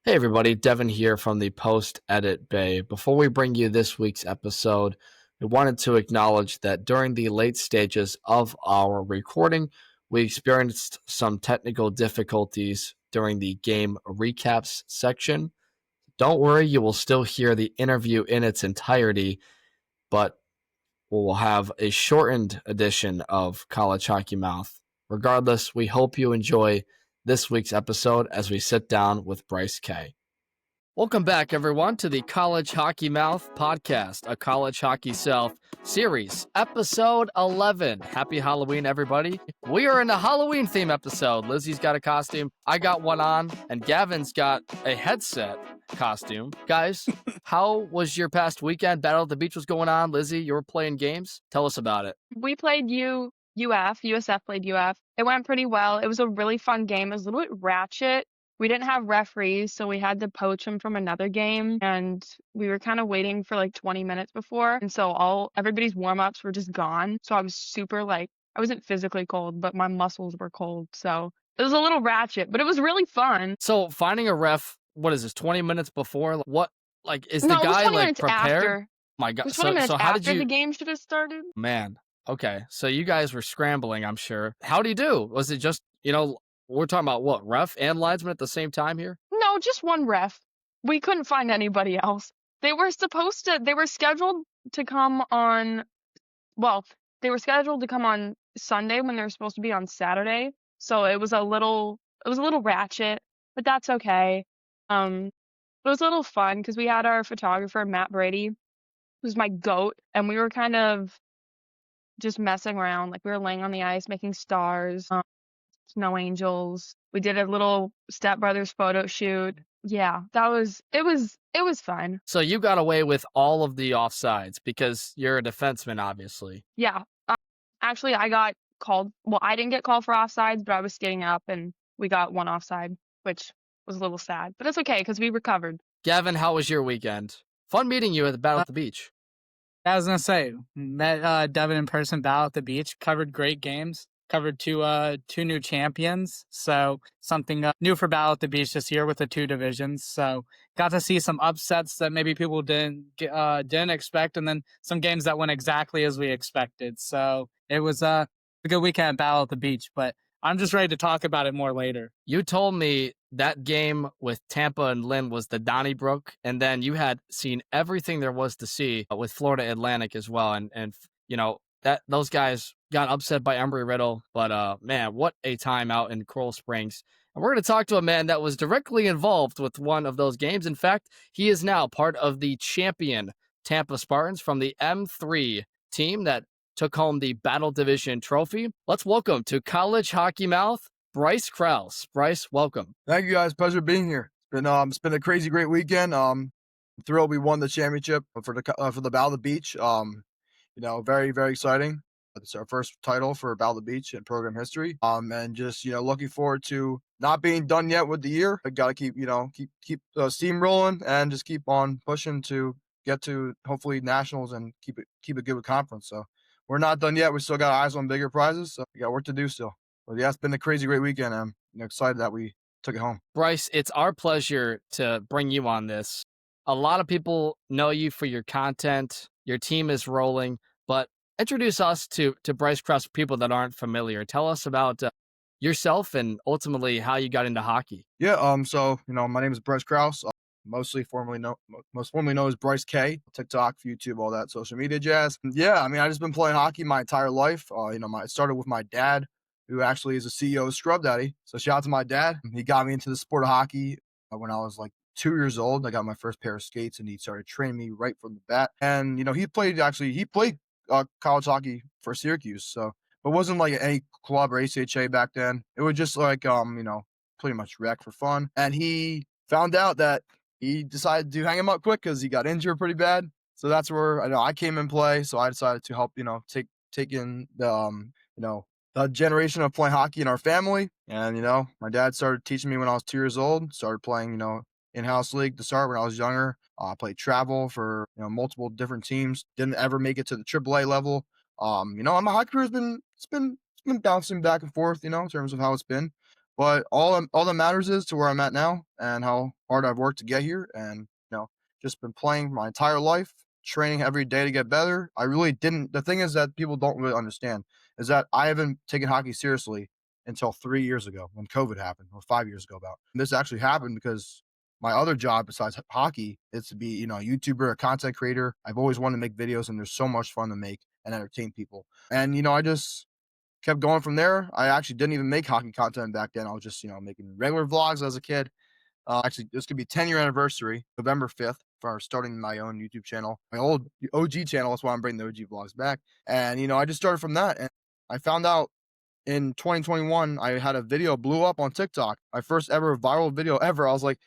Hey everybody, Devin here from the Post Edit Bay. Before we bring you this week's episode, we wanted to acknowledge that during the late stages of our recording, we experienced some technical difficulties during the game recaps section. Don't worry, you will still hear the interview in its entirety, but we'll have a shortened edition of College Hockey Mouth. Regardless, we hope you enjoy this week's episode as we sit down with Bryce K. Welcome back, everyone, to the College Hockey Mouth podcast, a college hockey self series, episode 11. Happy Halloween, everybody. We are in a Halloween theme episode. Lizzie's got a costume, I got one on, and Gavin's got a headset costume. Guys, how was your past weekend? Battle at the Beach was going on. Lizzie, you were playing games. Tell us about it. We played USF played UF. It went pretty well. It was a really fun game. It was a little bit ratchet. We didn't have referees, so we had to poach them from another game, and we were kind of waiting for like 20 minutes before, and so everybody's warm-ups were just gone. So I was super I wasn't physically cold, but my muscles were cold. So it was a little ratchet, but it was really fun. So finding a ref, what is this, 20 minutes before? What, is No, the it was guy 20 minutes prepared? after. My It God. was 20 minutes So how after did you? the game should have started. Man, okay. So you guys were scrambling, I'm sure. How'd he do? Was it just, we're talking about what, ref and linesman at the same time here? No, just one ref. We couldn't find anybody else. They were scheduled to come on, they were scheduled to come on Sunday when they were supposed to be on Saturday. So it was a little ratchet, but that's okay. It was a little fun because we had our photographer, Matt Brady, who's my goat, and we were kind of just messing around. Like we were laying on the ice, making stars, snow angels. We did a little Step Brothers photo shoot. Yeah, it was fun. So you got away with all of the offsides because you're a defenseman, obviously. Yeah. Actually, I got called. Well, I didn't get called for offsides, but I was skating up and we got one offside, which was a little sad. But it's okay because we recovered. Gavin, how was your weekend? Fun meeting you at the Battle at the Beach. I was going to say, met Devin in person, Battle at the Beach, covered great games. Covered two new champions, so something new for Battle at the Beach this year with the two divisions. So got to see some upsets that maybe people didn't expect, and then some games that went exactly as we expected. So it was a good weekend at Battle at the Beach, but I'm just ready to talk about it more later. You told me that game with Tampa and Lynn was the Donnybrook, and then you had seen everything there was to see with Florida Atlantic as well, and that those guys got upset by Embry-Riddle, but man, what a time out in Coral Springs. And we're going to talk to a man that was directly involved with one of those games. In fact, he is now part of the champion Tampa Spartans from the M3 team that took home the Battle Division trophy. Let's welcome to College Hockey Mouth, Bryce Krause. Bryce, welcome. Thank you, guys. Pleasure being here. It's been a crazy, great weekend. Thrilled we won the championship for the Battle of the Beach. Very, very exciting. It's our first title for Battle of the Beach in program history. And just looking forward to not being done yet with the year. I got to keep steam rolling and just keep on pushing to get to hopefully nationals and keep it good with conference. So we're not done yet. We still got eyes on bigger prizes. So we got work to do still. But yeah, it's been a crazy, great weekend. I'm excited that we took it home. Bryce, it's our pleasure to bring you on this. A lot of people know you for your content. Your team is rolling, but introduce us to Bryce Krause for people that aren't familiar. Tell us about yourself and ultimately how you got into hockey. Yeah. So my name is Bryce Krause. Most formerly known as Bryce K. TikTok, YouTube, all that social media jazz. Yeah. I just been playing hockey my entire life. I started with my dad, who actually is the CEO of Scrub Daddy. So shout out to my dad. He got me into the sport of hockey when I was 2 years old. I got my first pair of skates, and he started training me right from the bat. And he played college hockey for Syracuse, so it wasn't any club or ACHA back then. It was just pretty much rec for fun. And he found out that he decided to hang him up quick because he got injured pretty bad. So that's where I came in play. So I decided to help take in the generation of playing hockey in our family. And my dad started teaching me when I was 2 years old. Started playing in-house league to start when I was younger. I played travel for multiple different teams. Didn't ever make it to the AAA level. My hockey career has been bouncing back and forth, in terms of how it's been. But all that matters is to where I'm at now and how hard I've worked to get here, and just been playing my entire life, training every day to get better. I really didn't. The thing is that people don't really understand is that I haven't taken hockey seriously until 3 years ago when COVID happened, or 5 years ago about. And this actually happened because my other job besides hockey is to be, a YouTuber, a content creator. I've always wanted to make videos, and they're so much fun to make and entertain people. And I just kept going from there. I actually didn't even make hockey content back then. I was just, making regular vlogs as a kid. Actually, this could be 10-year anniversary, November 5th, for starting my own YouTube channel, my old OG channel. That's why I'm bringing the OG vlogs back. And, I just started from that. And I found out in 2021, I had a video blew up on TikTok. My first ever viral video ever. I was like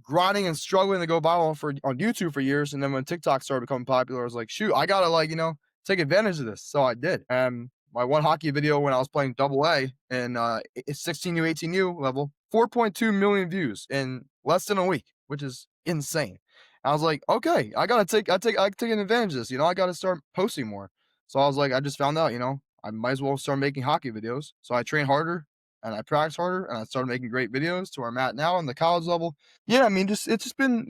grinding and struggling to go viral on YouTube for years. And then when TikTok started becoming popular, I was like, shoot, I got to take advantage of this. So I did. And my one hockey video when I was playing double A in 16U, 18U level, 4.2 million views in less than a week, which is insane. I was like, okay, I take advantage of this. I got to start posting more. So I was like, I just found out, I might as well start making hockey videos. So I train harder and I practice harder, and I started making great videos to where I'm at now in the college level. Yeah, I mean, it's been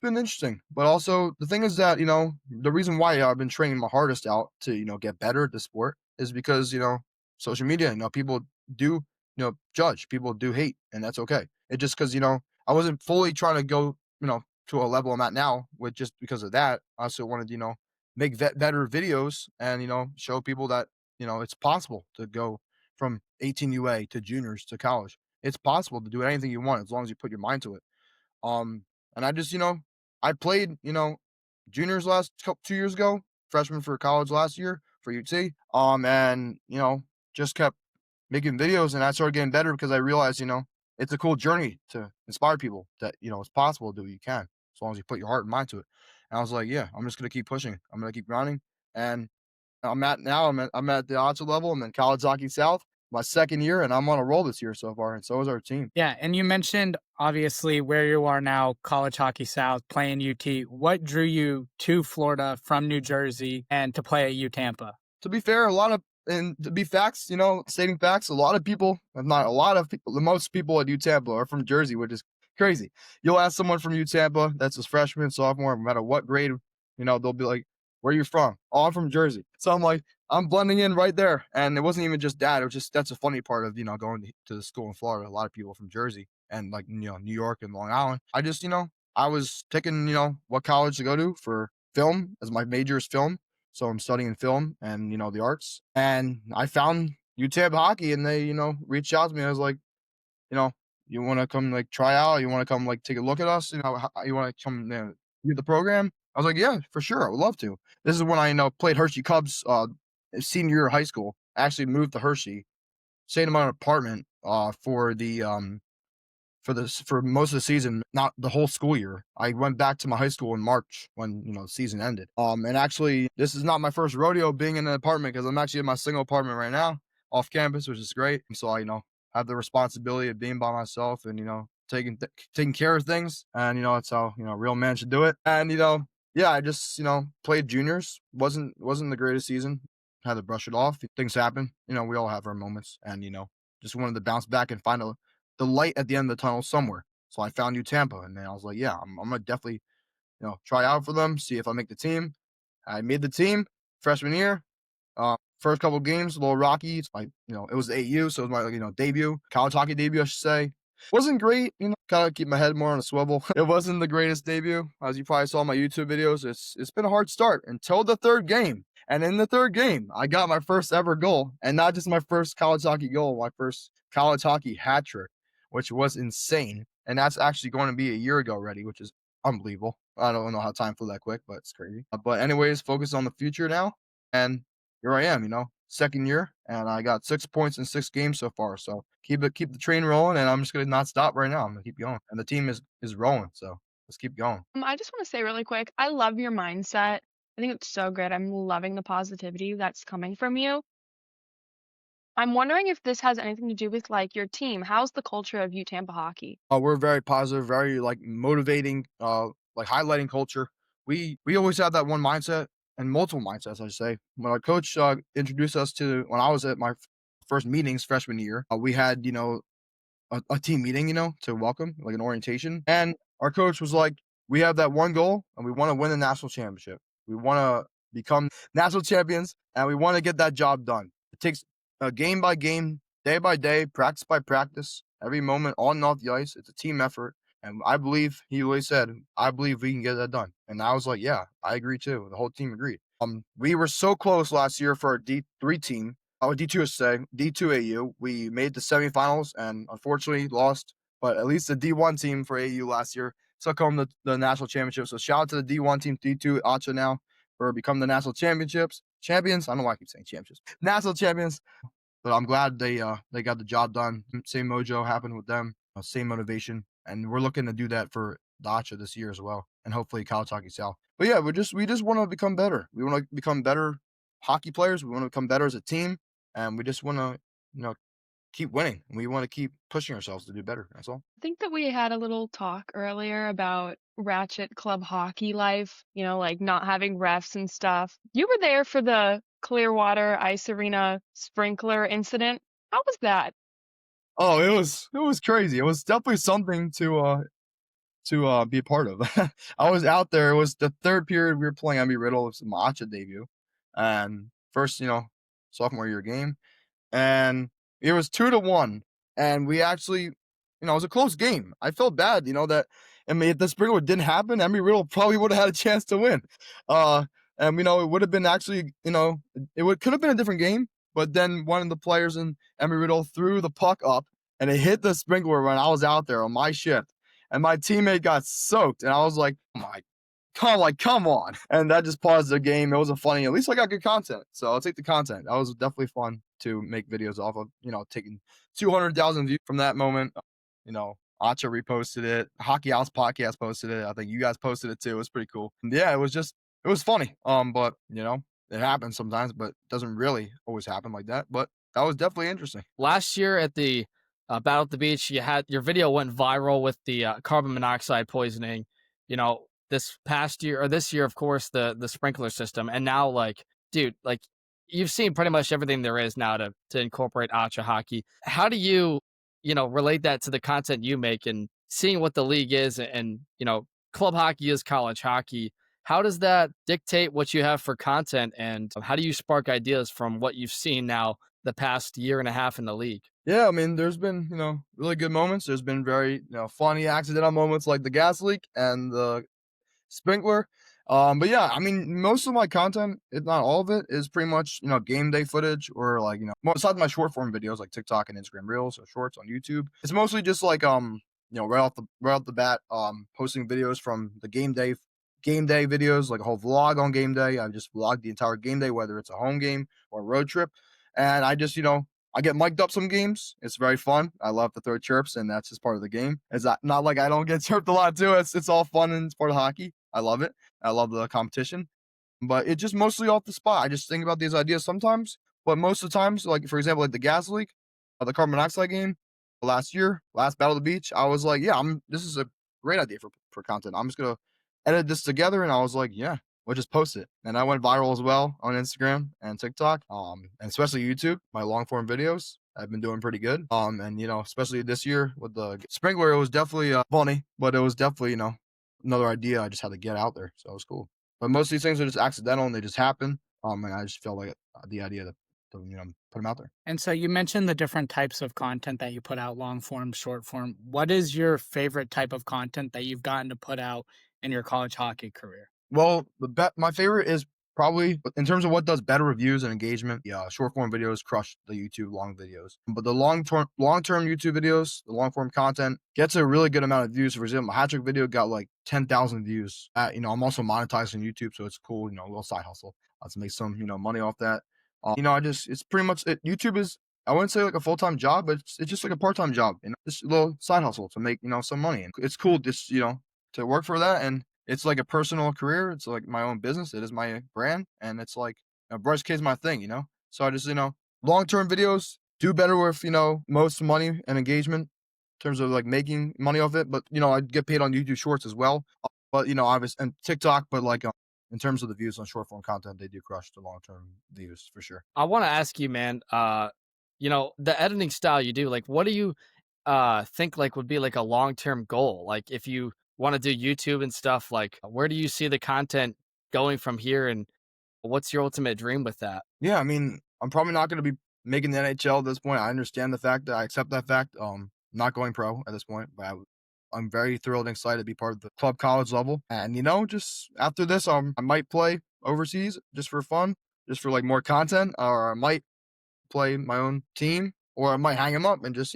interesting. But also the thing is that, the reason why I've been training my hardest out to, get better at the sport is because, social media, people do, judge, people do hate, and that's okay. It just because, I wasn't fully trying to go, to a level I'm at now with just because of that. I also wanted, make better videos and, show people that, it's possible to go from 18 UA to juniors to college. It's possible to do anything you want as long as you put your mind to it. And I just, I played, juniors last 2 years ago, freshman for college last year for UT. And, just kept making videos, and I started getting better because I realized, it's a cool journey to inspire people that, it's possible to do what you can as long as you put your heart and mind to it. And I was like, yeah, I'm just going to keep pushing. I'm going to keep grinding. And I'm at the Otter level. I'm in College Hockey South, my second year, and I'm on a roll this year so far, and so is our team. Yeah, and you mentioned obviously where you are now, College Hockey South, playing UT. What drew you to Florida from New Jersey and to play at U Tampa? To be fair, and to be facts, stating facts, a lot of people, if not a lot of people, the most people at U Tampa are from Jersey, which is crazy. You'll ask someone from U Tampa that's a freshman, sophomore, no matter what grade, they'll be like, where are you from? Oh, I'm from Jersey. So I'm like, I'm blending in right there. And it wasn't even just that. It was just, that's a funny part of, going to the school in Florida. A lot of people from Jersey and New York and Long Island. I just, I was picking, what college to go to for film, as my major is film. So I'm studying film and, the arts. And I found UTAB hockey, and they, reached out to me. I was like, you want to come try out? You want to come take a look at us? You want to come do the program? I was like, yeah, for sure. I would love to. This is when I, played Hershey Cubs senior year of high school. I actually moved to Hershey, stayed in my apartment for most of the season, not the whole school year. I went back to my high school in March when, the season ended. And actually, this is not my first rodeo being in an apartment, because I'm actually in my single apartment right now off campus, which is great. So I, have the responsibility of being by myself and, taking care of things. And, that's how, a real man should do it. And, yeah, I just, played juniors. Wasn't the greatest season. Had to brush it off. Things happen. We all have our moments. And, just wanted to bounce back and find the light at the end of the tunnel somewhere. So I found U Tampa, and then I was like, yeah, I'm going to definitely, try out for them, see if I make the team. I made the team freshman year. First couple games, a little rocky. It's it was the 8U, so it was my, debut, college hockey debut, I should say. Wasn't great, kind of keep my head more on a swivel. It wasn't the greatest debut. As you probably saw in my YouTube videos, it's been a hard start until the third game. And in the third game, I got my first ever goal, and not just my first college hockey goal, my first college hockey hat trick, which was insane. And that's actually going to be a year ago already, which is unbelievable. I don't know how time flew that quick, but it's crazy. But anyways, focus on the future now. And here I am, second year, and I got 6 points in 6 games so far. So keep the train rolling, and I'm just gonna not stop right now. I'm gonna keep going, and the team is rolling. So let's keep going. I just want to say really quick, I love your mindset. I think it's so good. I'm loving the positivity that's coming from you. I'm wondering if this has anything to do with your team. How's the culture of U Tampa hockey? We're very positive, very motivating, highlighting culture. We always have that one mindset, and multiple mindsets, I should say. When our coach introduced us to, when I was at my first meetings freshman year, we had, a team meeting, to welcome, like an orientation. And our coach was like, we have that one goal and we want to win the national championship. We want to become national champions and we want to get that job done. It takes a game by game, day by day, practice by practice, every moment on and off the ice. It's a team effort. And I believe, he really said, I believe we can get that done. And I was like, yeah, I agree too. The whole team agreed. We were so close last year for our D3 team. D2 is say D2 AU. We made the semifinals and unfortunately lost, but at least the D1 team for AU last year took home the national championship. So shout out to the D1 team, D2 ACHA now, for becoming the national champions. I don't know why I keep saying championships. National champions. But I'm glad they got the job done. Same mojo happened with them. Same motivation, and we're looking to do that for the ACHA this year as well, and hopefully College Hockey South. But yeah, we just want to become better. We want to become better hockey players. We want to become better as a team, and we just want to keep winning. We want to keep pushing ourselves to do better. That's all. I think that we had a little talk earlier about Ratchet Club hockey life, like not having refs and stuff. You were there for the Clearwater Ice Arena sprinkler incident. How was that? Oh, it was crazy. It was definitely something to be a part of. I was out there. It was the third period. We were playing Embry Riddle. It was my ACHA debut, and first, sophomore year game, and it was 2-1. And we actually, it was a close game. I felt bad, that, if the sprinkler didn't happen, Embry Riddle probably would have had a chance to win. And it would have been actually, could have been a different game. But then one of the players in Embry Riddle threw the puck up, and it hit the sprinkler when I was out there on my shift. And my teammate got soaked, and I was like, oh my come on. And that just paused the game. It wasn't funny. At least I got good content. So I'll take the content. That was definitely fun to make videos off of, taking 200,000 views from that moment. Acha reposted it. Hockey House Podcast posted it. I think you guys posted it too. It was pretty cool. And yeah, it was funny. But it happens sometimes, but it doesn't really always happen like that. But that was definitely interesting. Last year at the Battle at the Beach, your video went viral with the carbon monoxide poisoning. This past year, or this year, of course, the sprinkler system. And now, dude, you've seen pretty much everything there is now to incorporate ACHA hockey. How do you, relate that to the content you make and seeing what the league is and, club hockey is college hockey? How does that dictate what you have for content, and how do you spark ideas from what you've seen now the past year and a half in the league? Yeah, I mean, there's been, really good moments. There's been very, funny accidental moments like the gas leak and the sprinkler. But yeah, I mean, most of my content, if not all of it, is pretty much, game day footage or besides my short form videos like TikTok and Instagram Reels or shorts on YouTube. It's mostly just right off the bat, posting videos from the game day videos, like a whole vlog on game day. I just vlog the entire game day, whether it's a home game or a road trip. And I just, I get mic'd up some games. It's very fun. I love to throw chirps, and that's just part of the game. It's not like I don't get chirped a lot too. It's all fun and it's part of hockey. I love it. I love the competition. But it's just mostly off the spot. I just think about these ideas sometimes. But most of the times, like for example, like the gas leak, the carbon monoxide game last Battle of the Beach, I was like, yeah, this is a great idea for content. I'm just gonna edit this together, and I was like, yeah, we'll just post it. And I went viral as well on Instagram and TikTok, and especially YouTube. My long form videos, I've been doing pretty good. And especially this year with the sprinkler, it was definitely funny, but it was definitely another idea I just had to get out there, so it was cool. But most of these things are just accidental and they just happen. And I just felt like the idea to put them out there. And so you mentioned the different types of content that you put out, long form, short form. What is your favorite type of content that you've gotten to put out in your college hockey career? Well, my favorite is probably, in terms of what does better reviews and engagement, yeah, short form videos crush the YouTube long videos. But the long term YouTube videos, the long form content gets a really good amount of views. For example, my hat trick video got like 10,000 views. I'm also monetized on YouTube, so it's cool. A little side hustle. Let's make some money off that. It's pretty much it. YouTube is, I wouldn't say like a full time job, but it's just like a part time job. Just a little side hustle to make some money. And it's cool just to work for that. And it's like a personal career. It's like my own business. It is my brand. And it's like, Bryce K is my thing, So I just, long-term videos do better with, most money and engagement in terms of like making money off it. But, I get paid on YouTube Shorts as well. But, obviously, and TikTok, but like in terms of the views on short form content, they do crush the long-term views for sure. I want to ask you, man, the editing style you do, like, what do you, think like would be like a long-term goal? Like if you want to do YouTube and stuff, like where do you see the content going from here, and what's your ultimate dream with that? Yeah, I mean, I'm probably not going to be making the NHL at this point. I understand the fact that I accept that fact. Not going pro at this point, but I'm very thrilled and excited to be part of the club college level. And just after this, I might play overseas just for fun, just for like more content, or I might play my own team, or I might hang them up and just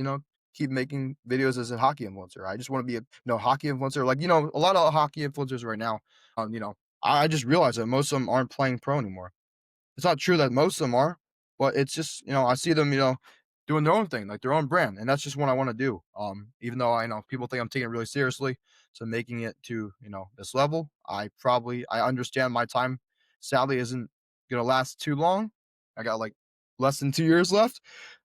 keep making videos as a hockey influencer. I just want to be a hockey influencer. Like a lot of hockey influencers right now. I just realized that most of them aren't playing pro anymore. It's not true that most of them are, but it's just, I see them, doing their own thing, like their own brand. And that's just what I want to do. Even though I know people think I'm taking it really seriously. So making it to, this level, I understand my time sadly isn't going to last too long. I got like less than 2 years left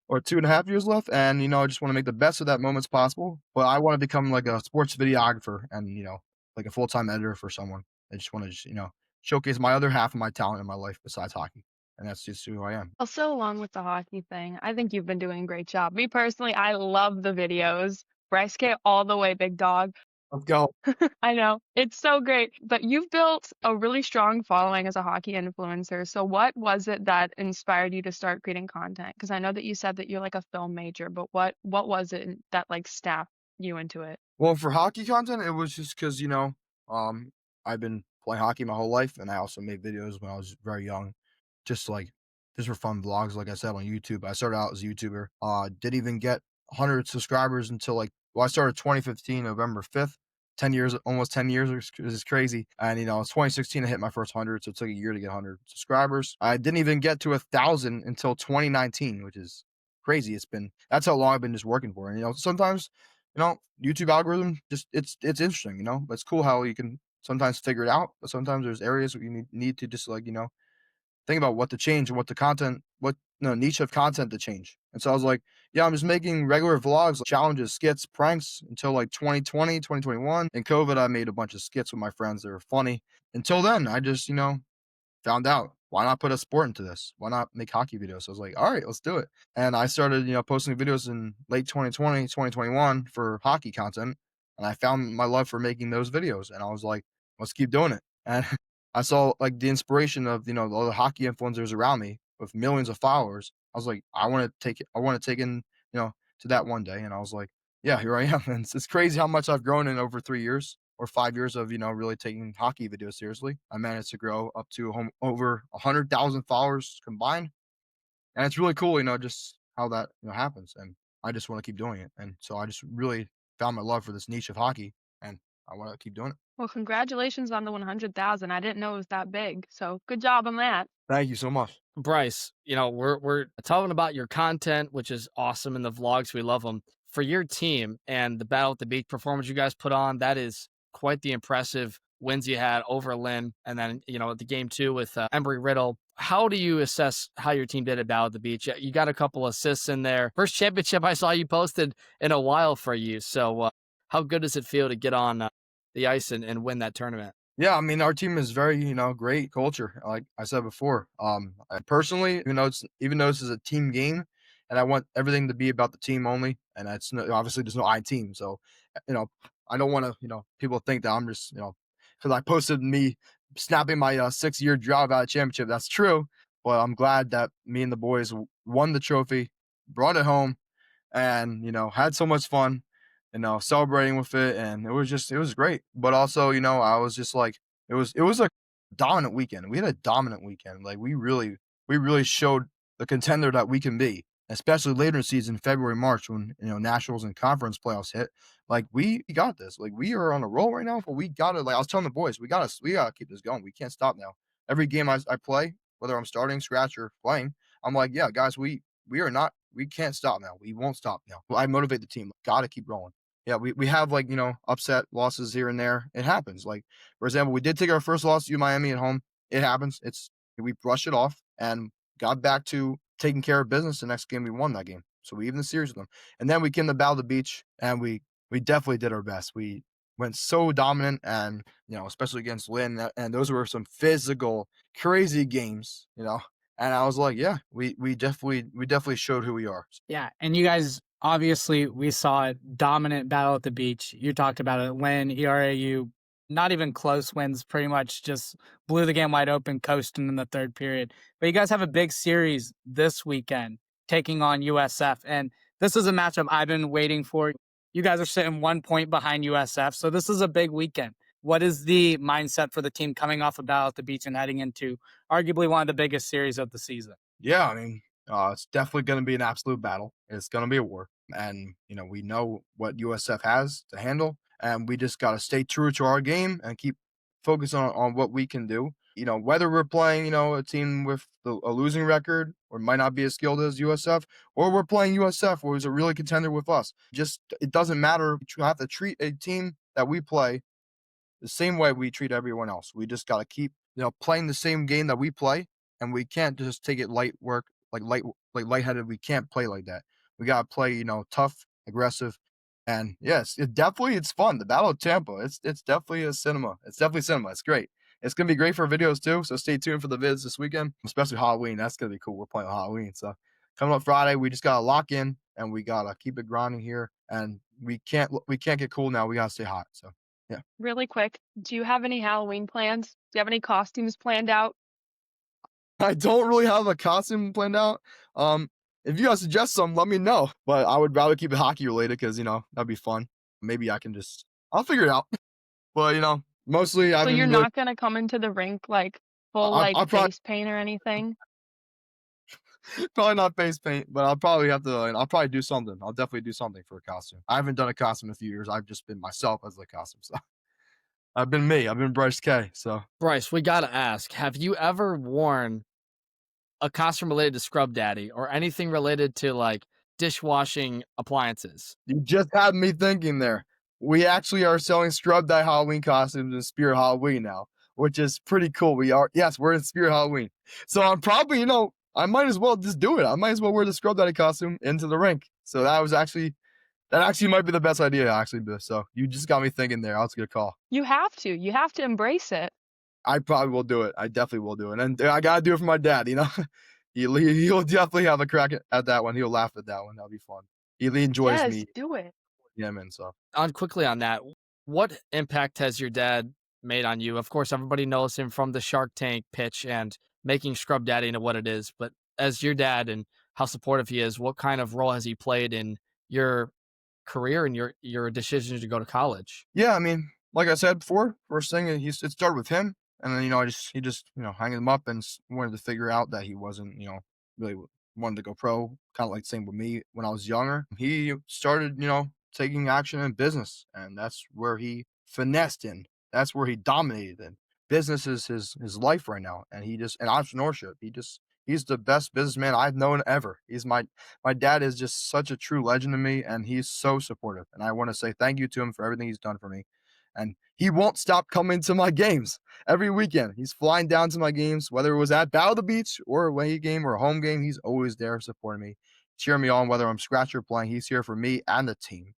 or 2.5 years left. And, I just want to make the best of that moments possible. But I want to become like a sports videographer and, like a full-time editor for someone. I just want to showcase my other half of my talent in my life besides hockey. And that's just who I am. Also, along with the hockey thing, I think you've been doing a great job. Me personally, I love the videos. Bryce K all the way, big dog. Let's go. I know. It's so great. But you've built a really strong following as a hockey influencer. So what was it that inspired you to start creating content? Because I know that you said that you're like a film major, but what was it that like snapped you into it? Well, for hockey content, it was just because, I've been playing hockey my whole life, and I also made videos when I was very young, just for fun vlogs, like I said, on YouTube. I started out as a YouTuber. Didn't even get 100 subscribers until I started 2015, November 5th. 10 years, almost 10 years, this is crazy. And, it's 2016, I hit my first 100, so it took a year to get 100 subscribers. I didn't even get to 1,000 until 2019, which is crazy. That's how long I've been just working for. And, sometimes, YouTube algorithm, just, it's interesting, it's cool how you can sometimes figure it out, but sometimes there's areas where you need to just think about what to change and what the content, what niche of content to change. And so I was like, yeah, I'm just making regular vlogs, challenges, skits, pranks until 2020, 2021. In COVID, I made a bunch of skits with my friends that were funny. Until then, I just, found out, why not put a sport into this? Why not make hockey videos? So I was like, all right, let's do it. And I started, posting videos in late 2020, 2021 for hockey content. And I found my love for making those videos. And I was like, let's keep doing it. And I saw the inspiration of, all the hockey influencers around me with millions of followers. I was like, I want to take in, to that one day. And I was like, yeah, here I am. And it's crazy how much I've grown in over 3 years or 5 years of, really taking hockey videos seriously. I managed to grow up to over 100,000 followers combined. And it's really cool, just how that happens. And I just want to keep doing it. And so I just really found my love for this niche of hockey, and I want to keep doing it. Well, congratulations on the 100,000. I didn't know it was that big. So good job on that. Thank you so much. Bryce, we're talking about your content, which is awesome, and the vlogs, we love them. For your team and the Battle at the Beach performance you guys put on, that is quite the impressive wins you had over Lynn, and then the game 2 with Embry Riddle. How do you assess how your team did at Battle at the Beach? You got a couple assists in there. First championship I saw you posted in a while for you. So how good does it feel to get on the ice and win that tournament? Yeah, I mean, our team is very, great culture. Like I said before, I personally, even though this is a team game, and I want everything to be about the team only, and that's obviously there's no I team, so I don't want to, people think that I'm just, because I posted me snapping my 6-year drought out of championship. That's true, but I'm glad that me and the boys won the trophy, brought it home, and had so much fun, celebrating with it, and it was great. But also, I was just like, it was a dominant weekend. We had a dominant weekend. Like we really showed the contender that we can be, especially later in the season, February, March, when nationals and conference playoffs hit. Like we got this. Like we are on a roll right now, but we gotta, like I was telling the boys, we gotta keep this going. We can't stop now. Every game I play, whether I'm starting, scratch, or playing, I'm like, yeah, guys, we can't stop now. We won't stop now. I motivate the team. Gotta keep rolling. Yeah, we have upset losses here and there. It happens. Like, for example, we did take our first loss to Miami at home. It happens. We brushed it off and got back to taking care of business. The next game we won that game. So we even the series with them. And then we came to Battle of the Beach, and we definitely did our best. We went so dominant, and especially against Lynn, and those were some physical, crazy games. And I was like, yeah, we definitely showed who we are. Yeah, and you guys Obviously, we saw a dominant battle at the beach. You talked about it. When ERAU, not even close wins, pretty much just blew the game wide open, coasting in the third period. But you guys have a big series this weekend taking on USF. And this is a matchup I've been waiting for. You guys are sitting 1 point behind USF. So this is a big weekend. What is the mindset for the team coming off a battle at the beach and heading into arguably one of the biggest series of the season? Yeah, I mean, it's definitely going to be an absolute battle. It's going to be a war. And, we know what USF has to handle. And we just got to stay true to our game and keep focused on what we can do. Whether we're playing, a team with a losing record or might not be as skilled as USF, or we're playing USF, who's a really contender with us. Just, it doesn't matter. You have to treat a team that we play the same way we treat everyone else. We just got to keep, playing the same game that we play, and we can't just take it lightheaded. We can't play like that. We got to play, tough, aggressive, and yes, it's fun. The Battle of Tampa, it's definitely a cinema. It's definitely cinema. It's great. It's gonna be great for videos too. So stay tuned for the vids this weekend, especially Halloween. That's gonna be cool. We're playing Halloween, so coming up Friday, we just gotta lock in and we gotta keep it grinding here. And we can't get cool now. We gotta stay hot. So yeah. Really quick, do you have any Halloween plans? Do you have any costumes planned out? I don't really have a costume planned out. If you guys suggest some, let me know. But I would rather keep it hockey related because that'd be fun. Maybe I'll figure it out. But mostly So I've been you're really. not gonna come into the rink like full I'll probably face paint or anything? probably not face paint, but I'll probably have to. I'll probably do something. I'll definitely do something for a costume. I haven't done a costume in a few years. I've just been myself as the costume. So I've been me. I've been Bryce K. So Bryce, we gotta ask: have you ever worn a costume related to Scrub Daddy or anything related to like dishwashing appliances? you just had me thinking there. We actually are selling Scrub Dye Halloween costumes in Spirit Halloween now, which is pretty cool. We're in Spirit Halloween. So I'm probably, I might as well just do it. I might as well wear the Scrub Daddy costume into the rink. So that actually might be the best idea, actually. So you just got me thinking there. I'll just get a call. You have to. You have to embrace it. I probably will do it. I definitely will do it. And I got to do it for my dad, He'll definitely have a crack at that one. He'll laugh at that one. That'll be fun. He enjoys Yes, me. do it. Him and stuff. Quickly on that, what impact has your dad made on you? Of course, everybody knows him from the Shark Tank pitch and making Scrub Daddy into what it is. But as your dad and how supportive he is, what kind of role has he played in your career and your decision to go to college? Yeah, I mean, like I said before, first thing it started with him, and then he just hanging him up and wanted to figure out that he wasn't really wanted to go pro, kind of like same with me when I was younger. He started taking action in business, and that's where he finessed in. That's where he dominated in. Business is his life right now, and and entrepreneurship. He's the best businessman I've known ever. My dad is just such a true legend to me, and he's so supportive. And I want to say thank you to him for everything he's done for me. And he won't stop coming to my games every weekend. He's flying down to my games, whether it was at Battle of the Beach or a away game or a home game. He's always there supporting me, cheering me on, whether I'm scratch or playing. He's here for me and the team.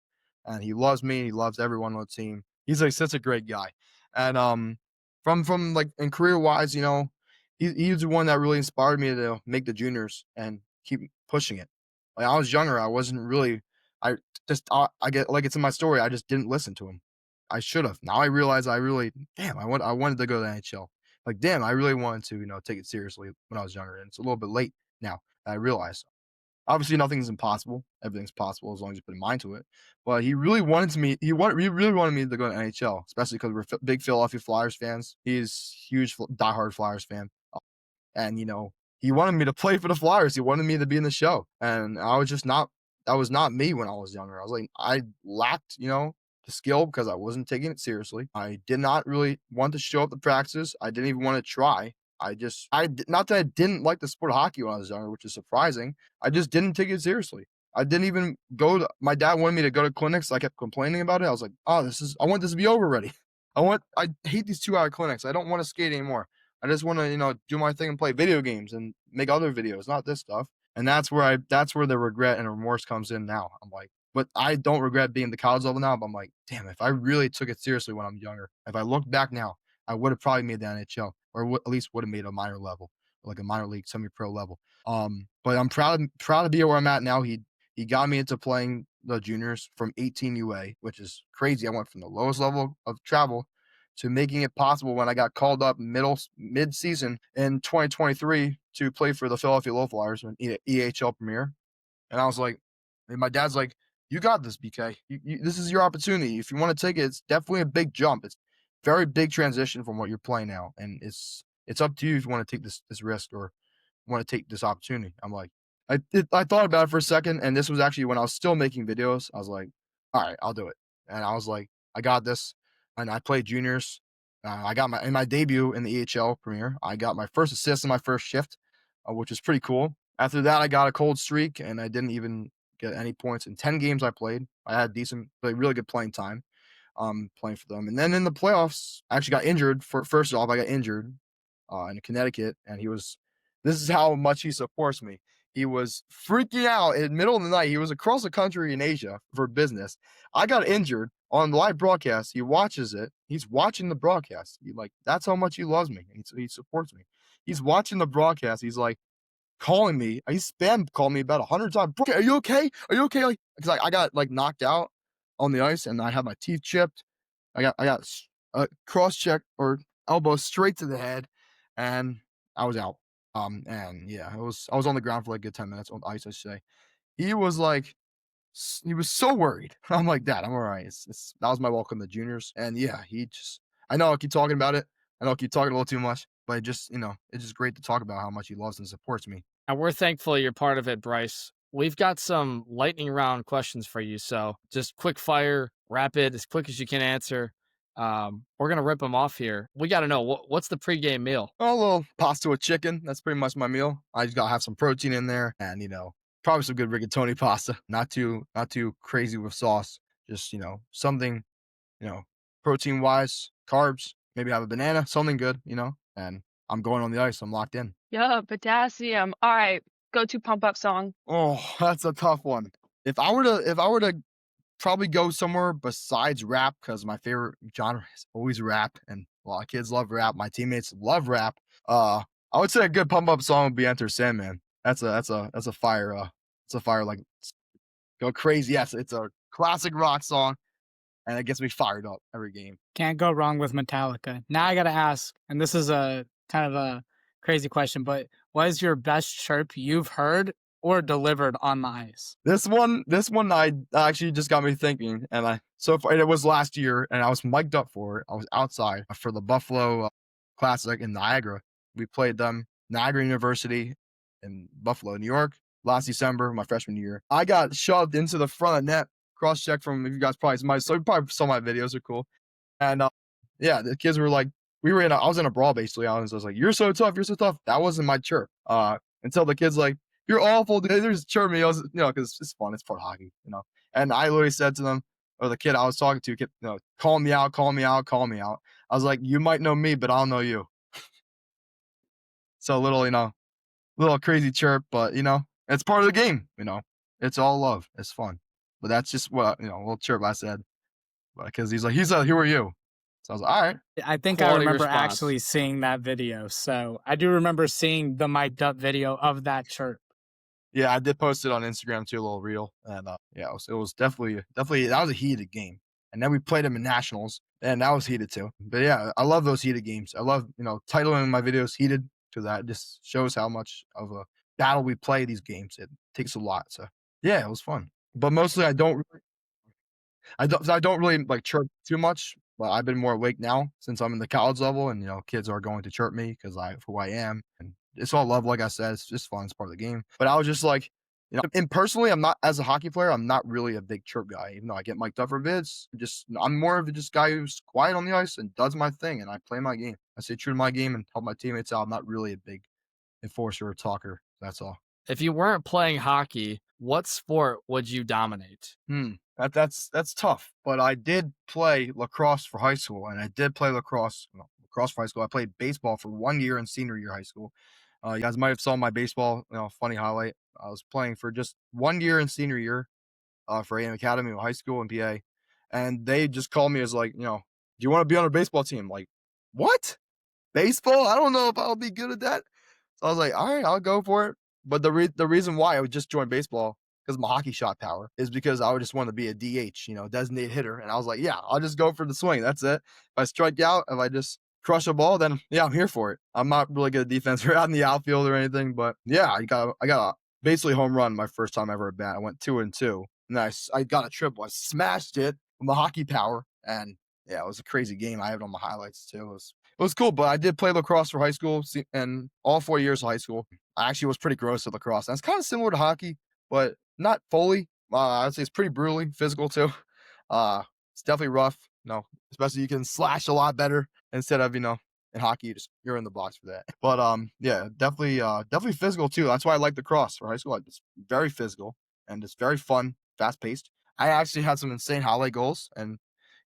And he loves me. He loves everyone on the team. He's like such a great guy. And from like in career wise, he's the one that really inspired me to make the juniors and keep pushing it. Like I was younger, I wasn't really. I get like it's in my story. I just didn't listen to him. I should have. Now I realize I wanted to go to the NHL. Like damn, I really wanted to take it seriously when I was younger, and it's a little bit late now. I realize. Obviously, nothing's impossible. Everything's possible as long as you put a mind to it. But he really wanted me. He really wanted me to go to NHL, especially because we're big Philadelphia Flyers fans. He's huge, diehard Flyers fan. And he wanted me to play for the Flyers. He wanted me to be in the show, and I was just not. That was not me when I was younger. I was like, I lacked, the skill because I wasn't taking it seriously. I did not really want to show up to practices. I didn't even want to try. Not that I didn't like the sport of hockey when I was younger, which is surprising. I just didn't take it seriously. I didn't even my dad wanted me to go to clinics. I kept complaining about it. I was like, I want this to be over already. I hate these 2-hour clinics. I don't want to skate anymore. I just want to, do my thing and play video games and make other videos, not this stuff. And that's where the regret and remorse comes in now. I'm like, but I don't regret being the college level now. But I'm like, damn, if I really took it seriously when I'm younger, if I look back now, I would have probably made the NHL or at least would have made a minor level, like a minor league semi-pro level. But I'm proud to be where I'm at now. He got me into playing the juniors from 18 UA, which is crazy. I went from the lowest level of travel to making it possible when I got called up mid-season in 2023 to play for the Philadelphia Low Flyers in EHL Premier. And I was like, and my dad's like, you got this, BK. This is your opportunity. If you want to take it, it's definitely a big jump. It's very big transition from what you're playing now. And it's up to you if you want to take this risk or want to take this opportunity. I'm like, I thought about it for a second, and this was actually when I was still making videos. I was like, all right, I'll do it. And I was like, I got this. And I played juniors. I got my debut in the EHL Premier. I got my first assist in my first shift, which was pretty cool. After that, I got a cold streak, and I didn't even get any points in 10 games I played. I had decent, really good playing time, playing for them. And then in the playoffs, I actually got injured. First off, I got injured in Connecticut, and this is how much he supports me. He was freaking out in the middle of the night. He was across the country in Asia for business. I got injured on live broadcast. He watches it. He's watching the broadcast. That's how much he loves me. He supports me. He's watching the broadcast. He's like calling me. He spam called me about 100 times. Bro, are you okay? Are you okay? Because I got knocked out on the ice and I had my teeth chipped. I got a cross check or elbow straight to the head, and I was out. And yeah, I was on the ground for like a good 10 minutes on ice, I should say. He was so worried. I'm like, Dad, I'm all right. That was my welcome to juniors. And yeah, I know I keep talking about it. I know I keep talking a little too much, but it's just great to talk about how much he loves and supports me. And we're thankful you're part of it, Bryce. We've got some lightning round questions for you. So just quick fire, rapid, as quick as you can answer. We're going to rip them off here. We got to know, what's the pregame meal? A little pasta with chicken. That's pretty much my meal. I just got to have some protein in there and, probably some good rigatoni pasta. Not too crazy with sauce. Just, something, protein-wise, carbs, maybe have a banana, something good, and I'm going on the ice. I'm locked in. Yeah, potassium. All right, go-to pump-up song. Oh, that's a tough one. If I were to probably go somewhere besides rap, because my favorite genre is always rap, and a lot of kids love rap. My teammates love rap. I would say a good pump-up song would be Enter Sandman. That's a fire. It's a fire, like, go crazy. Yes, it's a classic rock song, and it gets me fired up every game. Can't go wrong with Metallica. Now I got to ask, and this is a kind of a crazy question, but what is your best chirp you've heard or delivered on the ice? This one I actually just got me thinking, and it was last year, and I was mic'd up for it. I was outside for the Buffalo Classic in Niagara. We played them, Niagara University in Buffalo, New York, last December, my freshman year. I got shoved into the front of net, cross-check from, if you guys probably saw my videos, are cool. And yeah, the kids were like, I was in a brawl basically. I was like, you're so tough. That wasn't my chirp. Until the kids like, you're awful. They just chirp me. I was, because it's fun. It's part of hockey, And I literally said to them, or the kid I was talking to, call me out. I was like, you might know me, but I'll know you. So a little crazy chirp, but it's part of the game. It's all love. It's fun. But that's just what, a little chirp I said. Because he's like, who are you? So I was like, all right. I think Quality I remember response. actually seeing that video. So I do remember seeing the mic'd up video of that chirp. Yeah, I did post it on Instagram too, a little reel. And yeah, it was definitely, that was a heated game. And then we played them in nationals, and that was heated too. But yeah, I love those heated games. I love, titling my videos heated, because that just shows how much of a battle we play these games. It takes a lot. So yeah, it was fun. But mostly I don't really like chirp too much. But I've been more awake now since I'm in the college level, and kids are going to chirp me because who I am, and it's all love. Like I said, it's just fun. It's part of the game. But I was just like, and personally, I'm not, as a hockey player, I'm not really a big chirp guy. Even though I get mic'd up for vids, I'm more of a guy who's quiet on the ice and does my thing, and I play my game. I stay true to my game and help my teammates out. I'm not really a big enforcer or talker. That's all. If you weren't playing hockey, what sport would you dominate? That's tough. But I did play lacrosse for high school, and I did play lacrosse for high school. I played baseball for 1 year in senior year high school. You guys might have saw my baseball, funny highlight. I was playing for just 1 year in senior year for AM Academy of high school in PA, and they just called me as like, do you want to be on a baseball team? Like, what? Baseball? I don't know if I'll be good at that. So I was like, all right, I'll go for it. But the reason why I would just join baseball because my hockey shot power is because I would just want to be a DH, designated hitter. And I was like, yeah, I'll just go for the swing. That's it. If I strike out, if I just crush a ball, then yeah, I'm here for it. I'm not really good at defense or out in the outfield or anything, but yeah, I got a basically home run my first time ever at bat. I went 2-2, and I got a triple. I smashed it with my hockey power, and yeah, it was a crazy game. I have it on my highlights too. It was cool, but I did play lacrosse for high school, and all 4 years of high school, I actually was pretty gross at lacrosse. And it's kind of similar to hockey, but not fully. I'd say it's pretty brutally physical too. It's definitely rough. Especially you can slash a lot better instead of in hockey you're in the box for that. But yeah, definitely physical too. That's why I like lacrosse for high school. It's very physical and it's very fun, fast paced. I actually had some insane highlight goals, and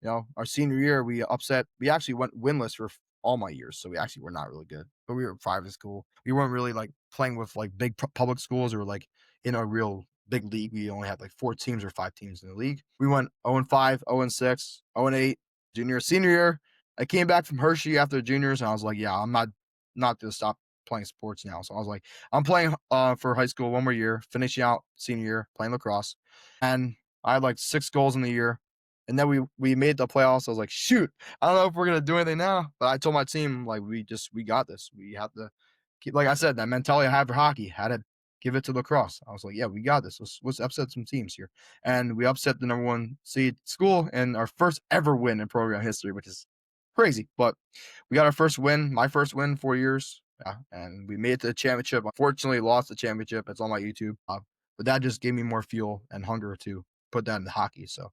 our senior year we actually went winless for all my years, so we actually were not really good. But we were private school. We weren't really like playing with like big public schools or like in a real big league. We only had like 4 teams or 5 teams in the league. We went 0-5, 0-6, 0-8 junior, senior year. I came back from Hershey after juniors, and I was like, yeah, I'm not going to stop playing sports now. So I was like, I'm playing for high school one more year, finishing out senior year, playing lacrosse. And I had like 6 goals in the year. And then we made the playoffs. I was like, shoot, I don't know if we're going to do anything now. But I told my team, like, we got this. We have to keep, like I said, that mentality I have for hockey, had to give it to lacrosse. I was like, yeah, we got this. Let's upset some teams here. And we upset the number 1 seed school in our first ever win in program history, which is crazy. But we got our first win, my first win in 4 years. Yeah, and we made it to the championship. Unfortunately, lost the championship. It's on my YouTube. But that just gave me more fuel and hunger to put that into hockey. So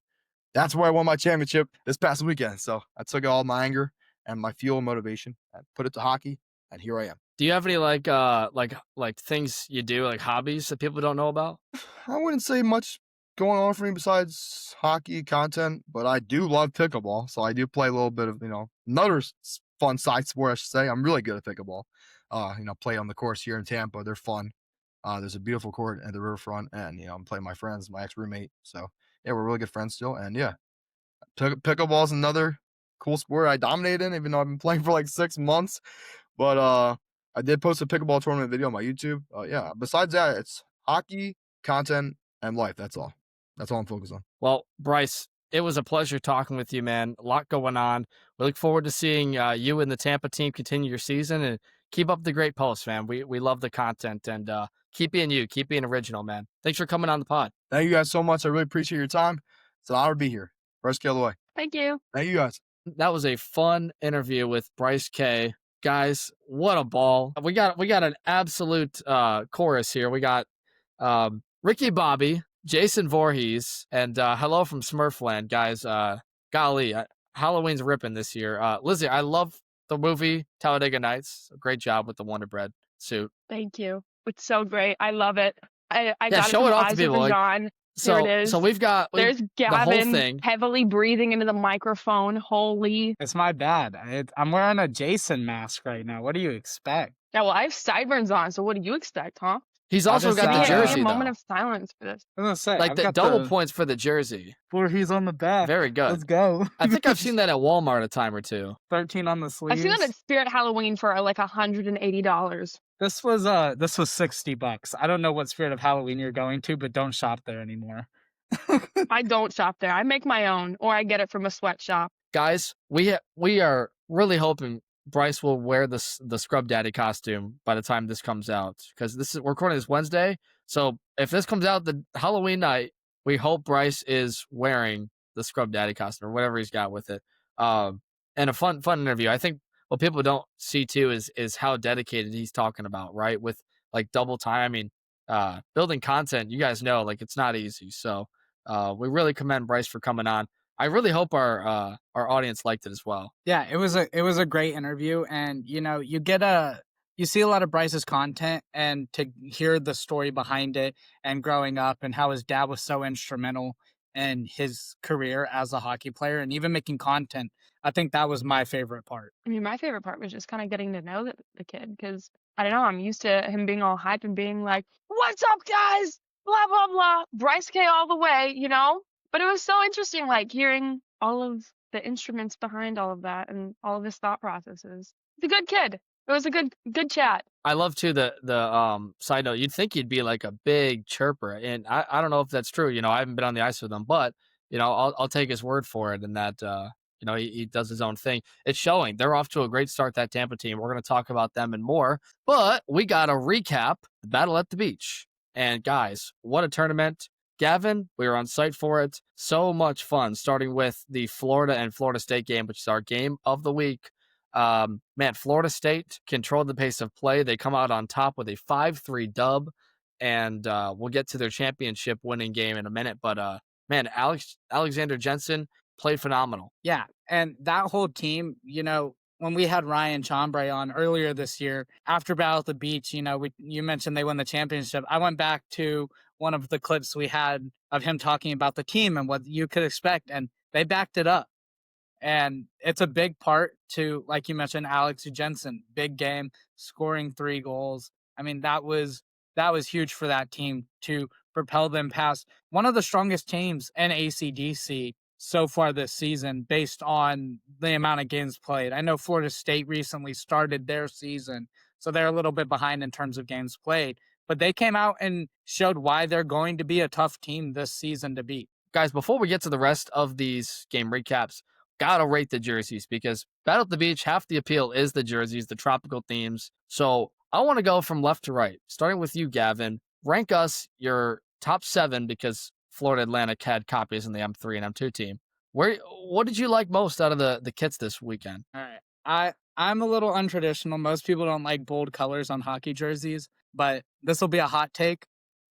that's where I won my championship this past weekend. So I took all my anger and my fuel and motivation and put it to hockey, and here I am. Do you have any like things you do, like hobbies that people don't know about? I wouldn't say much going on for me besides hockey content, but I do love pickleball. So I do play a little bit of, another fun side sport, I should say. I'm really good at pickleball. Play on the course here in Tampa. They're fun. There's a beautiful court at the riverfront, and I'm playing my friends, my ex-roommate. So yeah, we're really good friends still. And yeah, pickleball is another cool sport I dominate in, even though I've been playing for like 6 months. But I did post a pickleball tournament video on my YouTube. Yeah, besides that, it's hockey, content, and life. That's all. That's all I'm focused on. Well, Bryce, it was a pleasure talking with you, man. A lot going on. We look forward to seeing you and the Tampa team continue your season, and keep up the great posts, man. We love the content, and keep being you. Keep being original, man. Thanks for coming on the pod. Thank you guys so much. I really appreciate your time. It's an honor to be here. Bryce K. away. Thank you. Thank you guys. That was a fun interview with Bryce K. Guys, what a ball. We got an absolute chorus here. We got Ricky Bobby, Jason Voorhees, and hello from Smurfland, guys. Golly, Halloween's ripping this year. Lizzie, I love the movie Talladega Nights. Great job with the Wonder Bread suit. Thank you. It's so great. I love it. I got show it it from off to people. John. Here it is. So we've got there's the whole Gavin thing. heavily breathing into the microphone. Holy. It's my bad. I'm wearing a Jason mask right now. What do you expect? Yeah, well, I have sideburns on, so what do you expect, huh? He's also got the We jersey, had a moment though. of silence for this. I'm gonna say, Like the double points for the jersey. Voorhees on the back. Very good. Let's go. I think I've seen that at Walmart a time or two. 13 on the sleeves. I've seen that at Spirit Halloween for like $180. This was $60. I don't know what Spirit of Halloween you're going to, but don't shop there anymore. I don't shop there. I make my own, or I get it from a sweatshop. Guys, we are really hoping Bryce will wear the Scrub Daddy costume by the time this comes out, because we're recording this Wednesday. So if this comes out the Halloween night, we hope Bryce is wearing the Scrub Daddy costume or whatever he's got with it. And a fun interview. I think what people don't see too is how dedicated he's talking about, right? With like double time. I mean, building content, you guys know, like it's not easy. So we really commend Bryce for coming on. I really hope our audience liked it as well. Yeah, it was a great interview, and you see a lot of Bryce's content, and to hear the story behind it and growing up and how his dad was so instrumental in his career as a hockey player and even making content. I think that was my favorite part. I mean, my favorite part was just kind of getting to know the kid, because I don't know, I'm used to him being all hyped and being like, "What's up, guys? Blah, blah, blah. Bryce K all the way," But it was so interesting, like, hearing all of the instruments behind all of that and all of his thought processes. He's a good kid. It was a good chat. I love too the side note. You'd think he'd be like a big chirper, and I don't know if that's true. I haven't been on the ice with him, but I'll take his word for it. And that he does his own thing. It's showing. They're off to a great start. That Tampa team. We're going to talk about them and more, but we got to recap the battle at the beach. And guys, what a tournament! Gavin, we were on site for it. So much fun. Starting with the Florida and Florida State game, which is our game of the week. Florida State controlled the pace of play. They come out on top with a 5-3 dub, and we'll get to their championship winning game in a minute. But Alexander Jensen played phenomenal. Yeah, and that whole team, when we had Ryan Chambray on earlier this year, after Battle at the Beach, you mentioned they won the championship. I went back to one of the clips we had of him talking about the team and what you could expect, and they backed it up. And it's a big part to, like you mentioned, Alex Jensen, big game, scoring 3 goals. I mean, that was huge for that team to propel them past one of the strongest teams in ACDC so far this season based on the amount of games played. I know Florida State recently started their season, so they're a little bit behind in terms of games played. But they came out and showed why they're going to be a tough team this season to beat. Guys, before we get to the rest of these game recaps, gotta rate the jerseys because Battle at the Beach, half the appeal is the jerseys, the tropical themes. So I want to go from left to right, starting with you, Gavin. Rank us your top 7 because Florida Atlantic had copies in the M3 and M2 team. What did you like most out of the kits this weekend? All right. I'm a little untraditional. Most people don't like bold colors on hockey jerseys, but this will be a hot take.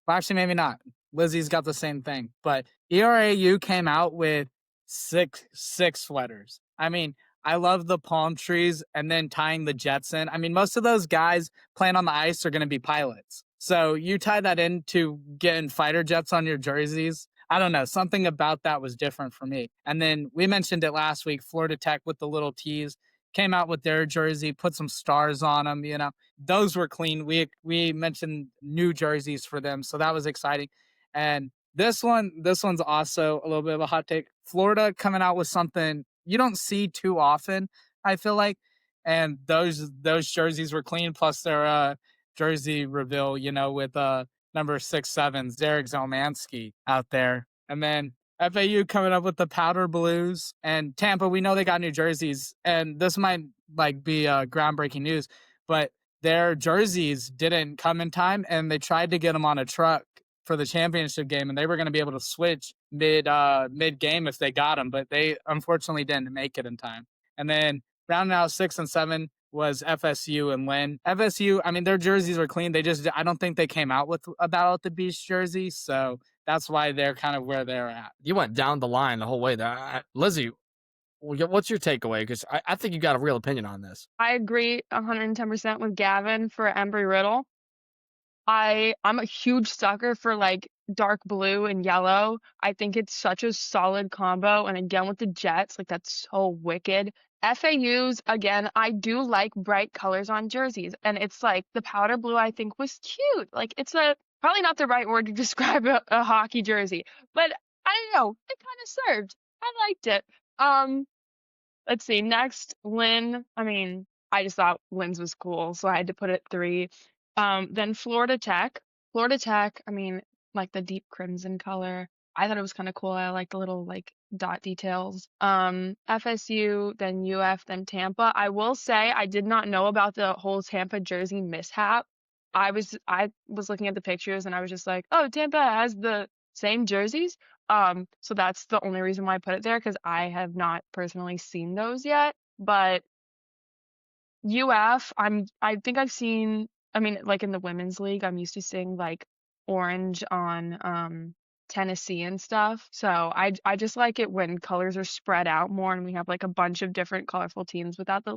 Well, actually, maybe not. Lizzie's got the same thing. But ERAU came out with six sweaters. I mean, I love the palm trees and then tying the jets in. I mean, most of those guys playing on the ice are going to be pilots. So you tie that into getting fighter jets on your jerseys. I don't know. Something about that was different for me. And then we mentioned it last week, Florida Tech with the little T's came out with their jersey, put some stars on them. Those were clean. We mentioned new jerseys for them. So that was exciting. And this one's also a little bit of a hot take. Florida coming out with something you don't see too often, I feel like. And those jerseys were clean, plus their jersey reveal, with number 6'7", Zarek Zelmansky out there. And then FAU coming up with the powder blues. And Tampa, we know they got new jerseys. And this might be groundbreaking news, but their jerseys didn't come in time, and they tried to get them on a truck for the championship game, and they were going to be able to switch mid game if they got them, but they unfortunately didn't make it in time. And then rounding out 6 and 7 was FSU and Lynn. FSU, I mean, their jerseys are clean. I don't think they came out with a Battle at the Beach jersey, so that's why they're kind of where they're at. You went down the line the whole way there. Lizzie, what's your takeaway? Because I think you got a real opinion on this. I agree 110% with Gavin for Embry-Riddle. I'm a huge sucker for dark blue and yellow. I think it's such a solid combo. And again, with the Jets, that's so wicked. FAU's, again, I do like bright colors on jerseys. And it's the powder blue, I think, was cute. It's probably not the right word to describe a hockey jersey, but I don't know. It kind of served. I liked it. Let's see. Next, Lynn. I mean, I just thought Lynn's was cool, so I had to put it 3. Then Florida Tech. I mean, the deep crimson color. I thought it was kind of cool. I like the little dot details. FSU, then UF, then Tampa. I will say I did not know about the whole Tampa jersey mishap. I was looking at the pictures and I was just like, oh, Tampa has the same jerseys. So that's the only reason why I put it there, because I have not personally seen those yet. But UF, I think I've seen. I mean, in the women's league, I'm used to seeing orange on Tennessee and stuff. So I just like it when colors are spread out more and we have a bunch of different colorful teams without the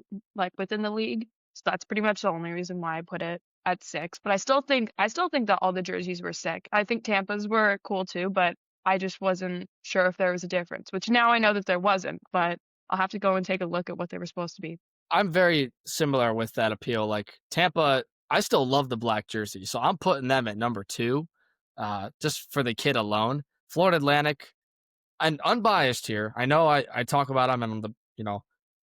within the league. So that's pretty much the only reason why I put it at 6. But I still think that all the jerseys were sick. I think Tampa's were cool too, but I just wasn't sure if there was a difference, which now I know that there wasn't, but I'll have to go and take a look at what they were supposed to be. I'm very similar with that appeal. Tampa, I still love the black jersey, so I'm putting them at number 2, just for the kit alone. Florida Atlantic, and unbiased here. I know I talk about them and I'm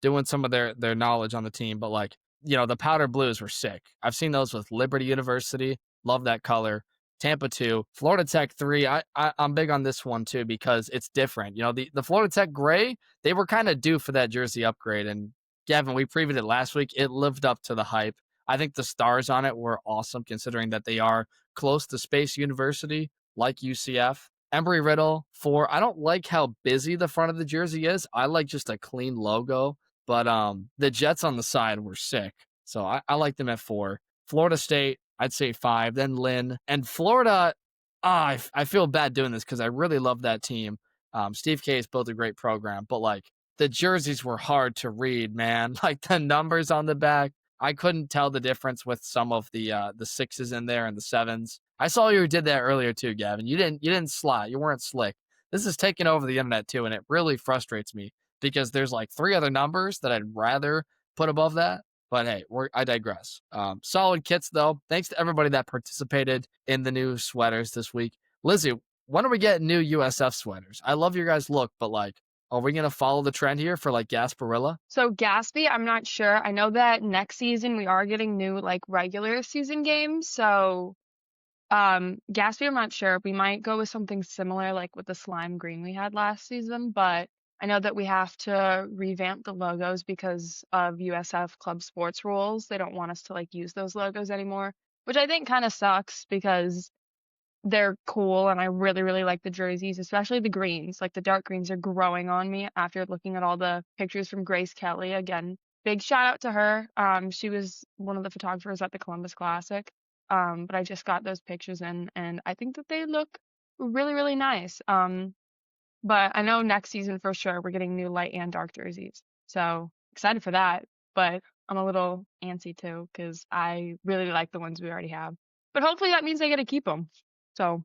doing some of their knowledge on the team, but like, the powder blues were sick. I've seen those with Liberty University. Love that color. Tampa 2, Florida Tech 3. I'm big on this one too because it's different. The Florida Tech gray, they were kind of due for that jersey upgrade. And Gavin, we previewed it last week. It lived up to the hype. I think the stars on it were awesome considering that they are close to Space University like UCF. Embry-Riddle 4. I don't like how busy the front of the jersey is. I like just a clean logo. But the Jets on the side were sick. So I like them at 4. Florida State, I'd say 5. Then Lynn. And Florida, I feel bad doing this because I really love that team. Steve K has built a great program. But, like, the jerseys were hard to read, man. Like, the numbers on the back, I couldn't tell the difference with some of the 6s in there and the 7s. I saw you did that earlier too, Gavin. You didn't slot. You weren't slick. This is taking over the internet too, and it really frustrates me because there's like 3 other numbers that I'd rather put above that. But hey, I digress. Solid kits though. Thanks to everybody that participated in the new sweaters this week. Lizzie, when are we getting new USF sweaters? I love your guys' look, but like, are we going to follow the trend here for like Gasparilla? So Gatsby, I'm not sure. I know that next season we are getting new like regular season games. So Gatsby, I'm not sure. We might go with something similar like with the slime green we had last season, but I know that we have to revamp the logos because of USF club sports rules. They don't want us to like use those logos anymore, which I think kind of sucks because they're cool and I really, really like the jerseys, especially the greens. Like the dark greens are growing on me after looking at all the pictures from Grace Kelly. Again, big shout out to her. She was one of the photographers at the Columbus Classic. But I just got those pictures in and I think that they look really, really nice. But I know next season for sure we're getting new light and dark jerseys. So excited for that. But I'm a little antsy too because I really like the ones we already have. But hopefully that means I get to keep them. So.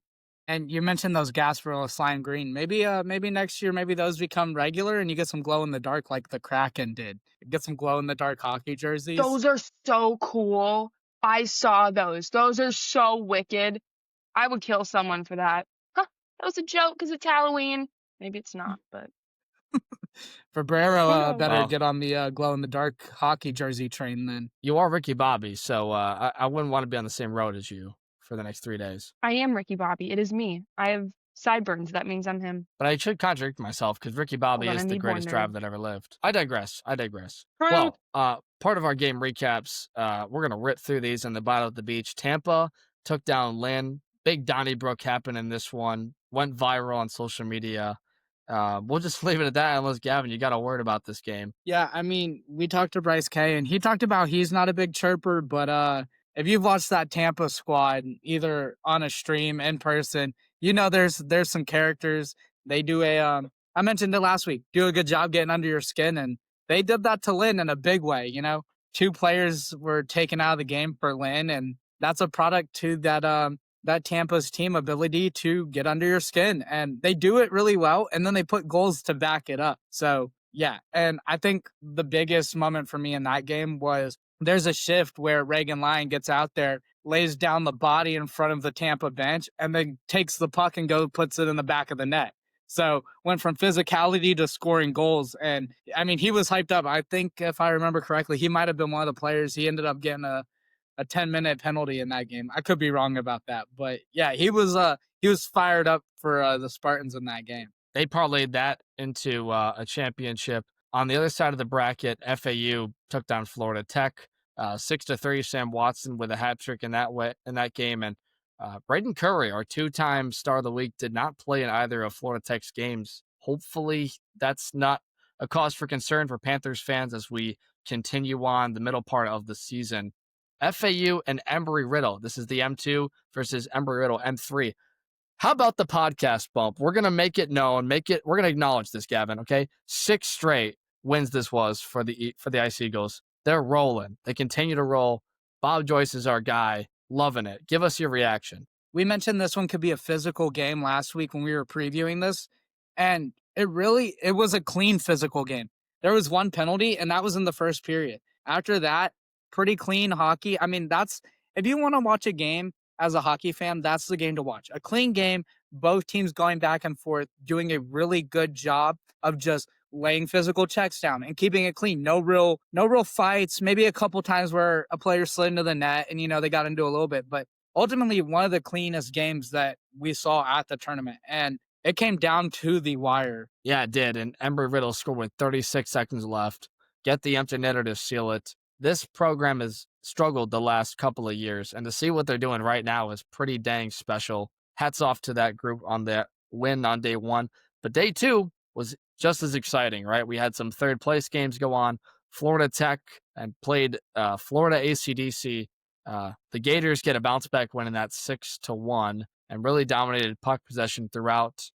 And you mentioned those Gasparilla slime green. Maybe next year, maybe those become regular and you get some glow in the dark like the Kraken did. Get some glow in the dark hockey jerseys. Those are so cool. I saw those. Those are so wicked. I would kill someone for that. Huh, that was a joke because it's Halloween. Maybe it's not, but. Fabrero better get on the glow-in-the-dark hockey jersey train then. You are Ricky Bobby, so I wouldn't want to be on the same road as you for the next 3 days. I am Ricky Bobby. It is me. I have sideburns. That means I'm him. But I should contradict myself because Ricky Bobby is the greatest driver that ever lived. I digress. Well, part of our game recaps, we're going to rip through these in the Battle at the Beach. Tampa took down Lynn. Big Donnybrook happened in this one. Went viral on social media. We'll just leave it at that unless, Gavin, you got a word about this game. Yeah, I mean, we talked to Bryce K, and he talked about he's not a big chirper, but if you've watched that Tampa squad, either on a stream, in person, there's some characters. They do I mentioned it last week, do a good job getting under your skin, and they did that to Lynn in a big way, 2 players were taken out of the game for Lynn, and that's a product to that Tampa's team ability to get under your skin, and they do it really well, and then they put goals to back it up. So yeah, and I think the biggest moment for me in that game was there's a shift where Reagan Lyon gets out there, lays down the body in front of the Tampa bench, and then takes the puck and puts it in the back of the net. So went from physicality to scoring goals, and I mean he was hyped up. I think if I remember correctly, he might have been one of the players. He ended up getting a 10-minute penalty in that game. I could be wrong about that, but yeah, he was fired up for the Spartans in that game. They parlayed that into a championship. On the other side of the bracket, FAU took down Florida Tech 6-3. Sam Watson with a hat trick in that game, and Braden Curry, our 2-time Star of the Week, did not play in either of Florida Tech's games. Hopefully, that's not a cause for concern for Panthers fans as we continue on the middle part of the season. FAU and Embry-Riddle. This is the M2 versus Embry-Riddle M3. How about the podcast bump? We're going to make it known. We're going to acknowledge this, Gavin, okay? 6 straight wins this was for the Ice Eagles. They're rolling. They continue to roll. Bob Joyce is our guy. Loving it. Give us your reaction. We mentioned this one could be a physical game last week when we were previewing this, and it was a clean physical game. There was 1 penalty, and that was in the first period. After that, pretty clean hockey. I mean, if you want to watch a game as a hockey fan, that's the game to watch. A clean game, both teams going back and forth, doing a really good job of just laying physical checks down and keeping it clean. No real fights. Maybe a couple times where a player slid into the net and, they got into a little bit. But ultimately, one of the cleanest games that we saw at the tournament. And it came down to the wire. Yeah, it did. And Embry-Riddle scored with 36 seconds left. Get the empty netter to seal it. This program has struggled the last couple of years, and to see what they're doing right now is pretty dang special. Hats off to that group on that win on day one. But day two was just as exciting, right? We had some third place games go on. Florida Tech and played Florida ACDC. The Gators get a bounce back win in that 6-1 and really dominated puck possession throughout.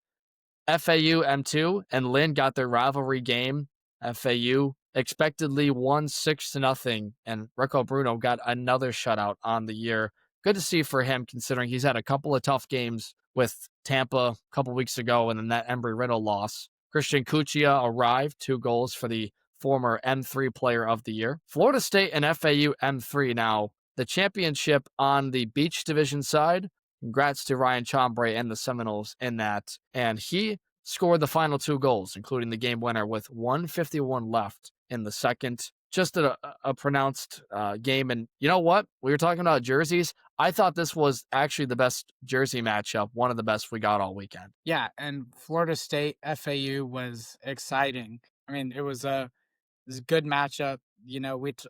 FAU M2 and Lynn got their rivalry game. FAU expectedly won 6-0, and Rico Bruno got another shutout on the year. Good to see for him, considering he's had a couple of tough games with Tampa a couple weeks ago, and then that Embry-Riddle loss. Christian Cuccia arrived, 2 goals for the former M3 Player of the Year. Florida State and FAU M3 now, the championship on the Beach Division side. Congrats to Ryan Chambray and the Seminoles in that. And he scored the final 2 goals, including the game winner with 1:51 left in the second. Just a pronounced game. And you know what? We were talking about jerseys. I thought this was actually the best jersey matchup, one of the best we got all weekend. Yeah, and Florida State FAU was exciting. I mean, it was a good matchup.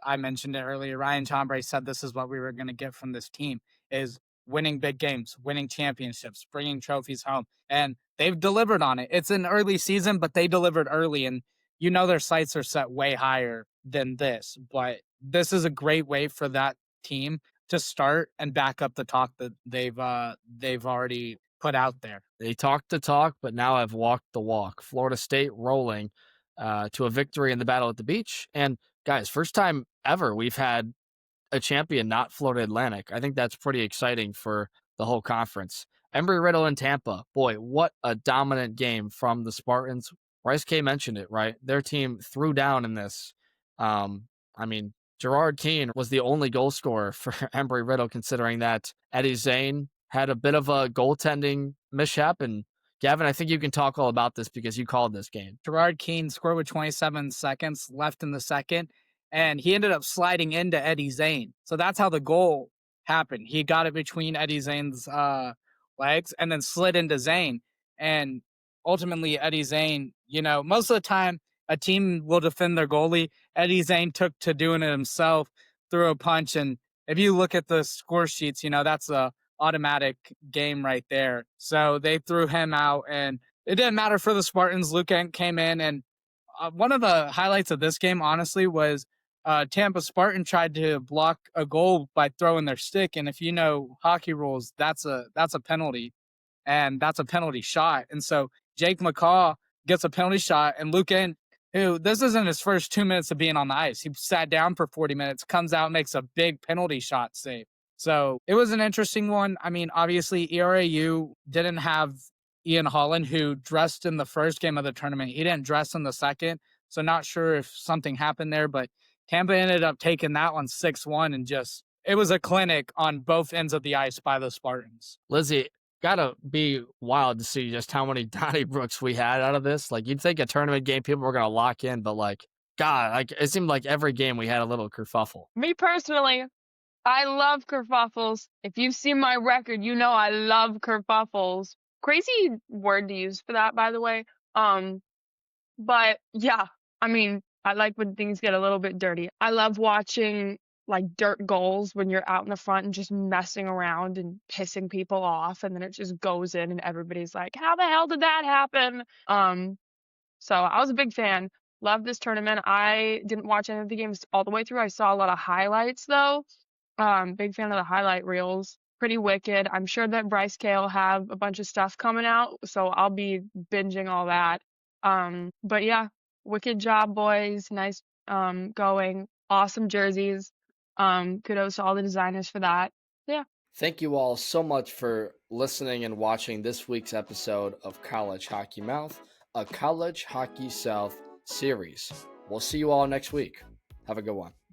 I mentioned it earlier. Ryan Chambray said this is what we were going to get from this team, is winning big games, winning championships, bringing trophies home. And they've delivered on it. It's an early season, but they delivered early. And their sights are set way higher than this. But this is a great way for that team to start and back up the talk that they've already put out there. They talked the talk, but now have walked the walk. Florida State rolling to a victory in the Battle at the Beach. And guys, first time ever we've had a champion not Florida Atlantic. I think that's pretty exciting for the whole conference. Embry-Riddle in Tampa. Boy, what a dominant game from the Spartans. Bryce K mentioned it, right? Their team threw down in this. Gerard Keane was the only goal scorer for Embry-Riddle, considering that Eddie Zane had a bit of a goaltending mishap. And Gavin, I think you can talk all about this because you called this game. Gerard Keane scored with 27 seconds left in the second, and he ended up sliding into Eddie Zane. So that's how the goal happened. He got it between Eddie Zane's legs and then slid into Zane. And ultimately, Eddie Zane, most of the time, a team will defend their goalie. Eddie Zane took to doing it himself, threw a punch. And if you look at the score sheets, that's a automatic game right there. So they threw him out, and it didn't matter for the Spartans. Luke came in, and one of the highlights of this game, honestly, was Tampa Spartan tried to block a goal by throwing their stick. And if you know hockey rules, that's a penalty, and that's a penalty shot. And so Jake McCaw gets a penalty shot, and Luke who this isn't his first 2 minutes of being on the ice. He sat down for 40 minutes, comes out, makes a big penalty shot save. So it was an interesting one. I mean, obviously, ERAU didn't have Ian Holland, who dressed in the first game of the tournament. He didn't dress in the second, so not sure if something happened there. But Tampa ended up taking that one 6-1, and it was a clinic on both ends of the ice by the Spartans. Lizzie, gotta be wild to see just how many Donnybrooks we had out of this. Like, you'd think a tournament game people were gonna lock in, but God, it seemed like every game we had a little kerfuffle. Me personally, I love kerfuffles. If you've seen my record, you know I love kerfuffles. Crazy word to use for that, by the way. But yeah, I like when things get a little bit dirty. I love watching dirt goals when you're out in the front and just messing around and pissing people off, and then it just goes in and everybody's like, how the hell did that happen? So I was a big fan. Loved this tournament. I didn't watch any of the games all the way through. I saw a lot of highlights though. Big fan of the highlight reels. Pretty wicked. I'm sure that Bryce K will have a bunch of stuff coming out, so I'll be binging all that. But yeah, wicked job, boys. Nice going. Awesome jerseys. Kudos to all the designers for that. Yeah. Thank you all so much for listening and watching this week's episode of College Hockey Mouth, a College Hockey South series. We'll see you all next week. Have a good one.